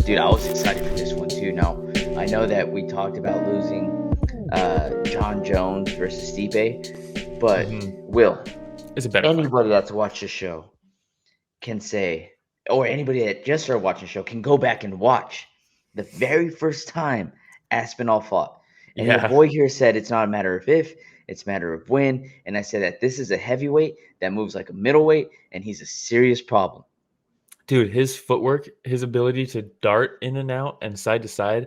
Dude, I was excited for this one too. Now, I know that we talked about losing John Jones versus Stipe, but Will, It's a better fight. anybody that's watched the show can say, or anybody that just started watching the show can go back and watch the very first time Aspinall fought. And your Yeah, boy here said it's not a matter of if, it's a matter of when. And I said that this is a heavyweight that moves like a middleweight, and he's a serious problem. dude, his footwork, his ability to dart in and out and side to side,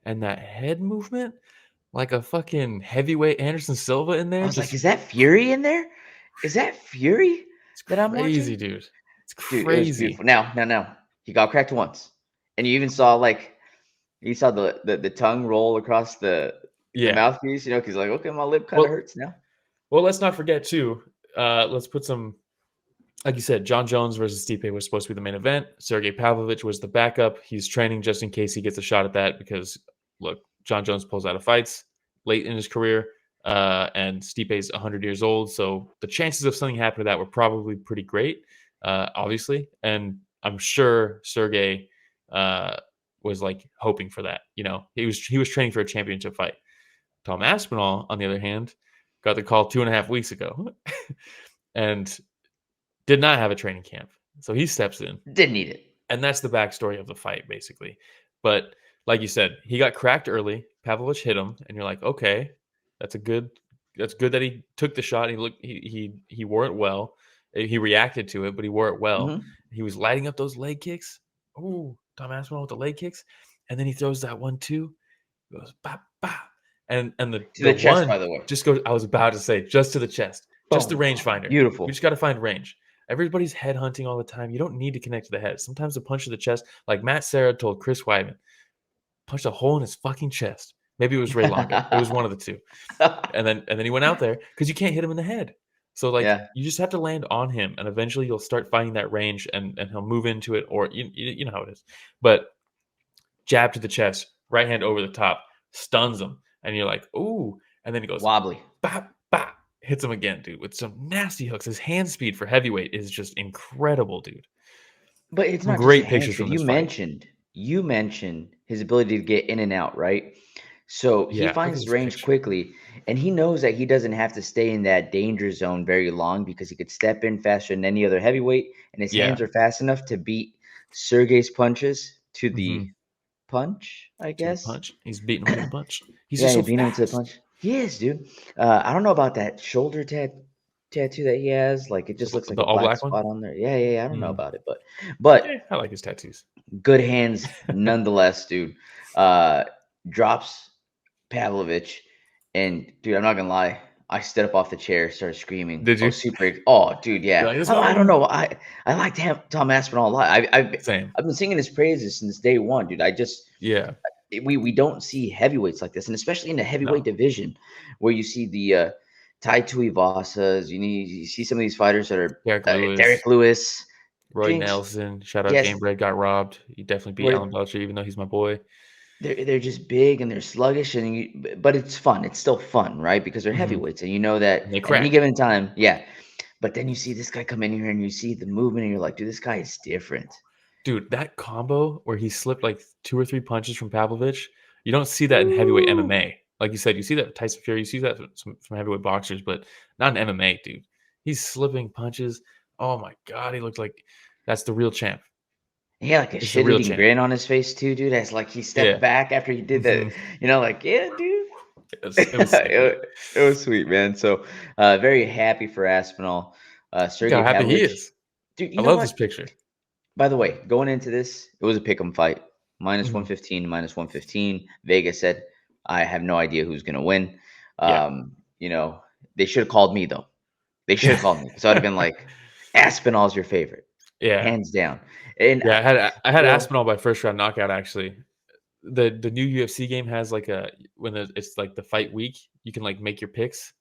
and that head movement, like a fucking heavyweight Anderson Silva in I there, was like, just is that Fury in there? Is that Fury it's that I'm crazy, watching? dude. It's Dude, it was crazy. beautiful. Now, he got cracked once, and you even saw like you saw the tongue roll across the Yeah. mouthpiece, because like, okay, my lip kind of Well, hurts now. well, let's not forget too. Let's put some, like you said, John Jones versus Stipe was supposed to be the main event. Sergei Pavlovich was the backup. He's training just in case he gets a shot at that because, look, John Jones pulls out of fights late in his career, and Stipe's 100 years old. So the chances of something happening to that were probably pretty great, obviously. And I'm sure Sergei uh, was like hoping for that. He was training for a championship fight. Tom Aspinall, on the other hand, got the call 2.5 weeks ago and did not have a training camp. So he steps in, Didn't need it. and that's the backstory of the fight, basically. But like you said, he got cracked early. Pavlovich hit him, and you're like, okay, that's a good. That's good that he took the shot. He wore it well. He reacted to it, but he wore it well. Hmm. He was lighting up those leg kicks. Oh, Tom Aspinall with the leg kicks, and then he throws that one too. He goes bop bop, and the To the the chest, one by the way. just goes. I was about to say just to the chest, just the Boom. rangefinder. We just Beautiful. got to find range. Everybody's head hunting all the time. You don't need to connect to the head. Sometimes a punch to the chest, like Matt Serra told Chris Weidman, punched a hole in his fucking chest. Maybe it was Ray Longo. It was one of the two. And then he went out there because you can't hit him in the head. So like Yeah. you just have to land on him, and eventually you'll start finding that range, and he'll move into it, or you know how it is. But jab to the chest, right hand over the top, stuns him, and you're like, ooh, and then he goes Wobbly. bop bop, hits him again, dude, with some nasty hooks. His hand speed for heavyweight is just incredible, dude. But it's Some not just the great hand pictures speed. from You this fight. mentioned you mentioned his ability to get in and out, right? So he Yeah, look finds at his this range picture. quickly, and he knows that he doesn't have to stay in that danger zone very long because he could step in faster than any other heavyweight, and his Yeah. hands are fast enough to beat Sergey's punches to the Hmm. punch, I To the guess. punch. He's beating him to the punch. He's Yeah, just he so beat him to the fast. punch. He is, dude. I don't know about that shoulder tattoo that he has. Like it just looks like The a all black black one. spot on there. Yeah. I don't know Mm. about it, but I like his tattoos. good hands nonetheless, dude. Uh, drops Pavlovich, and dude, I'm not gonna lie. I stood up off the chair, started screaming. Did Oh, you? super! Oh, dude, You're yeah. like, let's I don't go. know. I like Tom Aspinall a lot. Same. I've been singing his praises since day one, dude. I just Yeah. we don't see heavyweights like this, and especially in the heavyweight No. division, where you see the Tai Tuivasas. You see some of these fighters that are Derek Derek Lewis, Lewis, Roy Jinx. Nelson. Shout out Yes, Game Bread got robbed. He definitely beat Alan where Belcher, even though he's my boy. they're just big and they're sluggish, and but it's fun. It's still fun, right? Because they're Hmm. heavyweights, and you know that And they at any crack. given time, yeah. But then you see this guy come in here, and you see the movement, and you're like, dude, this guy is different. Dude, that combo where he slipped like 2 or 3 punches from Pavlovich, you don't see that in heavyweight Ooh. MMA. Like you said, you see that with Tyson Fury, you see that from heavyweight boxers, but not in MMA, dude. He's slipping punches. Oh my god, he looked like that's the real champ. He had like a It's the real shit-eating champ. grin on his face too, dude. As like he stepped Yeah. back after he did that, Hmm. like, yeah, dude. It was sick, dude. It was sweet, man. So very happy for Aspinall. Look Sergey how happy he Pavlovich. is. Dude, I you know love this what? picture. By the way, going into this, it was a pick 'em fight. Minus Mhm. 115, minus 115. Vegas said, I have no idea who's gonna win. Yeah. You know, they should have called me though. They should have Yeah. called me because I'd have been like, Aspinall's your favorite, Yeah. hands down. And Yeah, I had Will, Aspinall by first round knockout actually. The new UFC game has like a when it's like the fight week, you can like make your picks.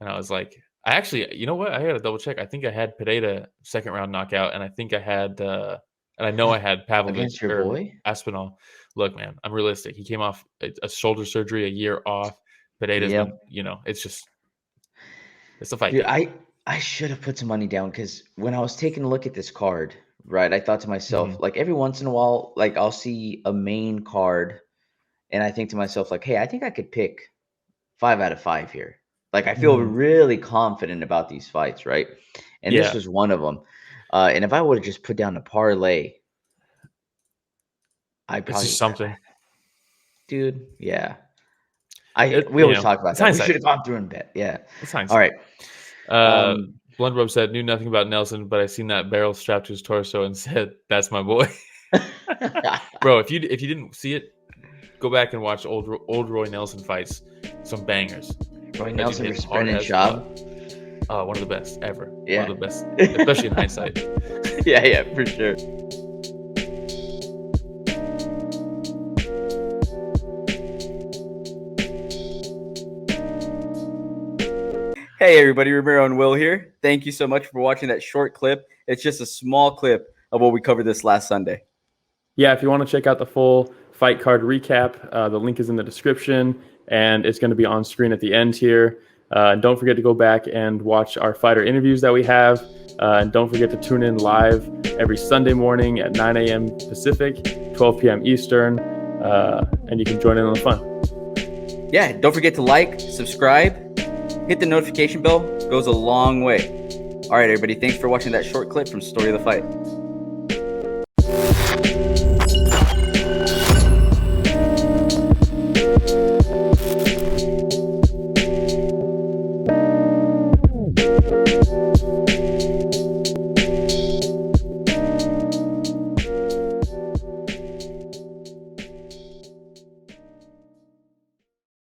And I was like, I actually, you know what? I got to double check. I think I had Pineda second round knockout, and I think I had, and I know I had Pavlovich against your or boy. Aspinall. Look, man, I'm realistic. He came off a shoulder surgery, a year off. Pineda's Yep. been, it's a fight Dude, game. I should have put some money down because when I was taking a look at this card, right? I thought to myself, Mhm. like every once in a while, like I'll see a main card, and I think to myself, like, hey, I think I could pick 5 out of 5 here. Like I feel Mhm. really confident about these fights, right? And this Yeah, was one of them. And if I would have just put down a parlay, I it's just probably, something. dude, yeah. I It we you always know, talk about it's that. We hindsight. should have gone through and bet. Yeah. It's All hindsight. right. Uh, Um, Blunderbob said, "Knew nothing about Nelson, but I seen that barrel strapped to his torso and said, that's my boy.'" Bro, if you didn't see it, go back and watch old Roy Nelson fights. Some bangers. Roy That dude Nelson hit versus hard Brendan as Schaub. fuck. One of the best ever. One of Yeah. the best, especially in hindsight. Yeah, for sure. Hey everybody, Ramiro and Will here. Thank you so much for watching that short clip. It's just a small clip of what we covered this last Sunday. Yeah, if you want to check out the full fight card recap, the link is in the description, and it's going to be on screen at the end here. And don't forget to go back and watch our fighter interviews that we have. And don't forget to tune in live every Sunday morning at 9 a.m. Pacific, 12 p.m. Eastern, and you can join in on the fun. Yeah, don't forget to like, subscribe, hit the notification bell. Goes a long way. All right, everybody, thanks for watching that short clip from Story of the Fight.